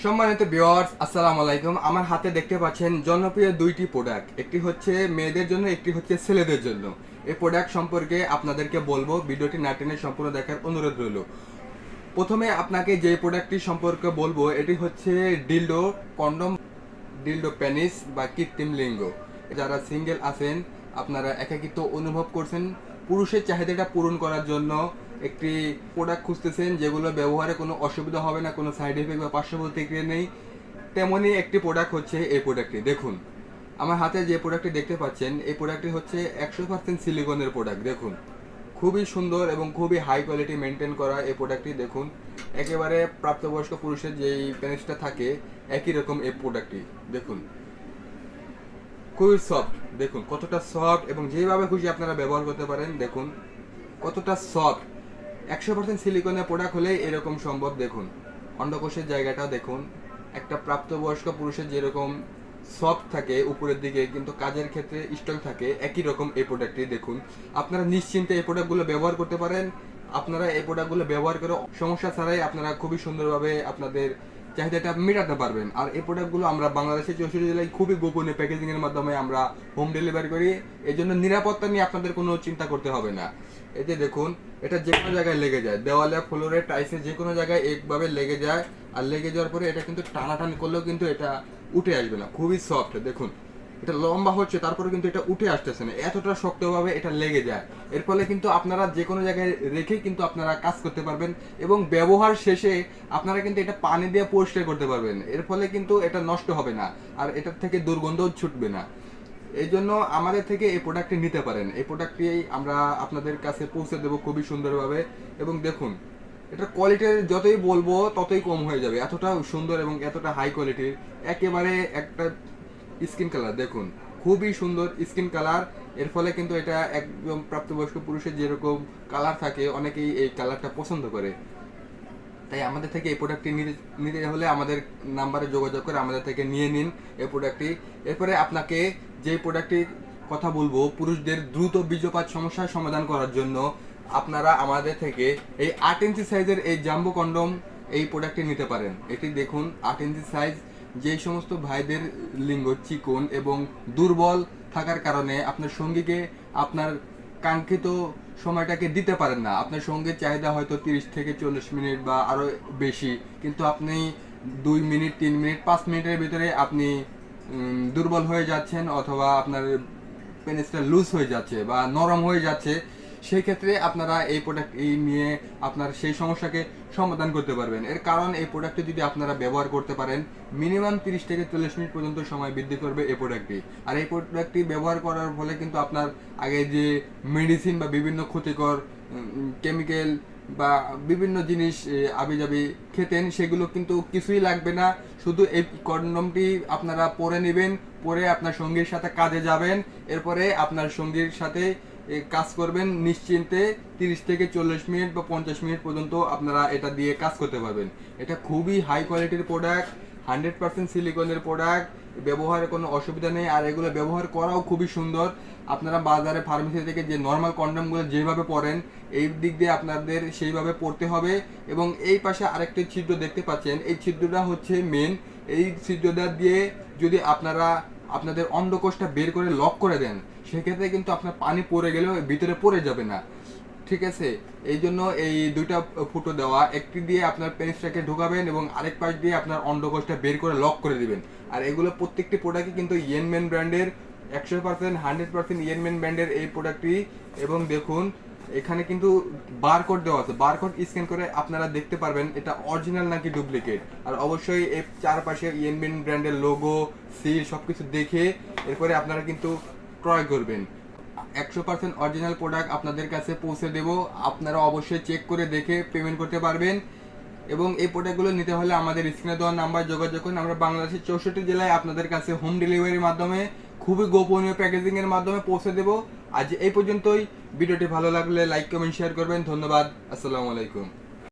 সম্মানিত ভিউয়ার্স, আসসালামু আলাইকুম। আমার হাতে দেখতে পাচ্ছেন জনপ্রিয় দুইটি প্রোডাক্ট, একটি হচ্ছে মেয়েদের জন্য, একটি হচ্ছে ছেলেদের জন্য। এই প্রোডাক্ট সম্পর্কে আপনাদেরকে বলবো, ভিডিওটি না টেনে সম্পূর্ণ দেখার অনুরোধ রইল। প্রথমে আপনাকে যে প্রোডাক্টটি সম্পর্কে বলবো এটি হচ্ছে ডিলডো কন্ডম, ডিলডো পেনিস বা কৃত্রিম লিঙ্গ। যারা সিঙ্গেল আছেন, আপনারা একাকিত্ব অনুভব করছেন, পুরুষের চাহিদাটা পূরণ করার জন্য একটি প্রোডাক্ট খুঁজতেছেন যেগুলো ব্যবহারে কোনো অসুবিধা হবে না, কোনো সাইড এফেক্ট বা পার্শ্ব প্রতিক্রিয়া নেই, তেমনই একটি প্রোডাক্ট হচ্ছে এই প্রোডাক্টটি। দেখুন আমার হাতে যে প্রোডাক্টটি দেখতে পাচ্ছেন, এই প্রোডাক্টটি হচ্ছে 100% সিলিকনের প্রোডাক্ট। দেখুন খুবই সুন্দর এবং খুবই হাই কোয়ালিটি মেনটেন করা এই প্রোডাক্টটি। দেখুন একেবারে প্রাপ্তবয়স্ক পুরুষের যেই পেনিসটা থাকে একই রকম এই প্রোডাক্টটি। দেখুন খুবই সফট, দেখুন কতটা সফট এবং যেভাবে খুশি আপনারা ব্যবহার করতে পারেন। দেখুন কতটা সফট, 100% সিলিকনের প্রোডাক্ট হলে এরকম সম্ভব। দেখুন অন্ডকোষের জায়গাটাও দেখুন, একটা প্রাপ্তবয়স্ক পুরুষের যেরকম সফট থাকে উপরের দিকে, কিন্তু কাজের ক্ষেত্রে স্ট্রং থাকে, একই রকম এই প্রোডাক্টটি। দেখুন আপনারা নিশ্চিন্তে এই প্রোডাক্টগুলো ব্যবহার করতে পারেন। আপনারা এই প্রোডাক্টগুলো ব্যবহার করে সমস্যা ছাড়াই আপনারা খুবই সুন্দরভাবে আপনাদের চাহিদাটা মেটাতে পারবেন। আর এই প্রোডাক্টগুলো আমরা বাংলাদেশের 64 জেলায় খুবই গোপনীয় প্যাকেজিং এর মাধ্যমে আমরা হোম ডেলিভারি করি। এই জন্য নিরাপত্তা নিয়ে আপনাদের কোনো চিন্তা করতে হবে না। এই যে দেখুন, এটা যে কোনো জায়গায় লেগে যায়, দেওয়ালে, ফ্লোরে, টাইসে যে কোনো জায়গায় একভাবে লেগে যায়। আর লেগে যাওয়ার পরে এটা কিন্তু টানাটানি করলেও কিন্তু এটা উঠে আসবে না, খুবই সফট। দেখুন এটা লম্বা হচ্ছে, তারপরে কিন্তু এটা উঠে আসতেছে না, এতটা শক্তভাবে এটা লেগে যায়। এর ফলে কিন্তু আপনারা যে কোনো জায়গায় রেখে কিন্তু আপনারা কাজ করতে পারবেন এবং ব্যবহার শেষে আপনারা কিন্তু এটা পানি দিয়ে পরিষ্কার করতে পারবেন। এর ফলে কিন্তু এটা নষ্ট হবে না, আর এটার থেকে দুর্গন্ধও ছুটবে না। এই জন্য আমাদের থেকে এই প্রোডাক্টটি নিতে পারেন। এই প্রোডাক্টটি আমরা আপনাদের কাছে পৌঁছে দেবো খুবই সুন্দরভাবে। এবং দেখুন এটার কোয়ালিটি যতই বলবো ততই কম হয়ে যাবে, এতটা সুন্দর এবং এতটা হাই কোয়ালিটির। একেবারে একটা স্কিন কালার দেখুন, খুবই সুন্দর স্কিন কালার। এর ফলে কিন্তু এটা একদম প্রাপ্তবয়স্ক পুরুষের যেরকম কালার থাকে, অনেকেই এই কালারটা পছন্দ করে। তাই আমাদের থেকে এই প্রোডাক্টটি নিতে হলে আমাদের নাম্বারে যোগাযোগ করে আমাদের থেকে নিয়ে নিন এই প্রোডাক্টটি। এরপরে আপনাকে যে প্রোডাক্টটির কথা বলবো, পুরুষদের দ্রুত বীর্যপাত সমস্যার সমাধান করার জন্য আপনারা আমাদের থেকে এই 8 ইঞ্চি সাইজের এই জাম্বো কন্ডম এই প্রোডাক্টটি নিতে পারেন। এটি দেখুন 8 ইঞ্চি সাইজ। যেই সমস্ত ভাইদের লিঙ্গ চিকন এবং দুর্বল থাকার কারণে আপনার সঙ্গীকে আপনার কাঙ্ক্ষিত সময়টাকে দিতে পারেন না, আপনার সঙ্গীর চাহিদা হয়তো 30 থেকে 40 মিনিট বা আরো বেশি, কিন্তু আপনি 2 মিনিট, 3 মিনিট, 5 মিনিটের ভিতরে আপনি দুর্বল হয়ে যাচ্ছেন, অথবা আপনার পেনিসটা লুজ হয়ে যাচ্ছে বা নরম হয়ে যাচ্ছে। সেই ক্ষেত্রে আপনারা এই প্রোডাক্ট নিয়ে আপনার সেই সমস্যাকে সমাধান করতে পারবেন। এর কারণ এই প্রোডাক্টটি যদি আপনারা ব্যবহার করতে পারেন, মিনিমাম 30 থেকে 40 মিনিট পর্যন্ত সময় বৃদ্ধি করবে এই প্রোডাক্টটি। আর এই প্রোডাক্টটি ব্যবহার করার ফলে কিন্তু আপনার আগে যে মেডিসিন বা বিভিন্ন ক্ষতিকর কেমিক্যাল বা বিভিন্ন জিনিস আবিজাবি খেতেন, সেগুলো কিন্তু কিছুই লাগবে না। শুধু এই কন্ডমটি আপনারা পরে নেবেন, পরে আপনার সঙ্গীর সাথে কাজে যাবেন, এরপরে আপনার সঙ্গীর সাথে কাজ করবেন নিশ্চিন্তে। 30 থেকে 40 মিনিট বা 50 মিনিট পর্যন্ত আপনারা এটা দিয়ে কাজ করতে পারবেন। এটা খুবই হাই কোয়ালিটির প্রোডাক্ট, 100% সিলিকনের প্রোডাক্ট, ব্যবহারে কোনো অসুবিধা নেই। আর এগুলো ব্যবহার করাও খুবই সুন্দর। আপনারা বাজারে ফার্মেসি থেকে যে নর্মাল কন্ডমগুলো যেভাবে পরেন, এই দিক দিয়ে আপনাদের সেইভাবে পড়তে হবে। এবং এই পাশে আরেকটি ছিদ্র দেখতে পাচ্ছেন, এই ছিদ্রটা হচ্ছে মেন। এই ছিদ্রটা দিয়ে যদি আপনারা আপনাদের অন্ডকোষটা বের করে লক করে দেন, সেক্ষেত্রে কিন্তু আপনার পানি পড়ে গেলেও ভিতরে পড়ে যাবে না, ঠিক আছে? এই জন্য এই দুইটা ফুটো দেওয়া, একটি দিয়ে আপনার পেনিসটাকে ঢোকাবেন এবং আরেক পাশ দিয়ে আপনার অন্ডকোষটা বের করে লক করে দিবেন। আর এগুলো প্রত্যেকটি প্রোডাক্টই কিন্তু ইয়েনমেন ব্র্যান্ডের, 100% ইয়েনমেন ব্র্যান্ডের এই প্রোডাক্টটি। এবং দেখুন এখানে কিন্তু বারকোড দেওয়া আছে, বারকোড স্ক্যান করে আপনারা দেখতে পারবেন এটা অরিজিনাল নাকি ডুপ্লিকেট। আর অবশ্যই এই চারপাশে ইয়েনমেন ব্র্যান্ডের লোগো, সিল সবকিছু দেখে এরপরে আপনারা কিন্তু ক্রয় করবেন। 100% অরিজিনাল প্রোডাক্ট আপনাদের কাছে পৌঁছে দেব, আপনারা অবশ্যই চেক করে দেখে পেমেন্ট করতে পারবেন। এবং এই প্রোডাক্টগুলো নিতে হলে আমাদের স্ক্রিনে দেওয়া নাম্বার যোগাযোগ করুন। আমরা বাংলাদেশের 64 জেলায় আপনাদের কাছে হোম ডেলিভারির মাধ্যমে খুবই গোপনীয় প্যাকেজিং এর মাধ্যমে পৌঁছে দেব। আজ এই পর্যন্তই। ভিডিওটি ভালো লাগলে লাইক, কমেন্ট, শেয়ার করবেন। ধন্যবাদ। আসসালামু আলাইকুম।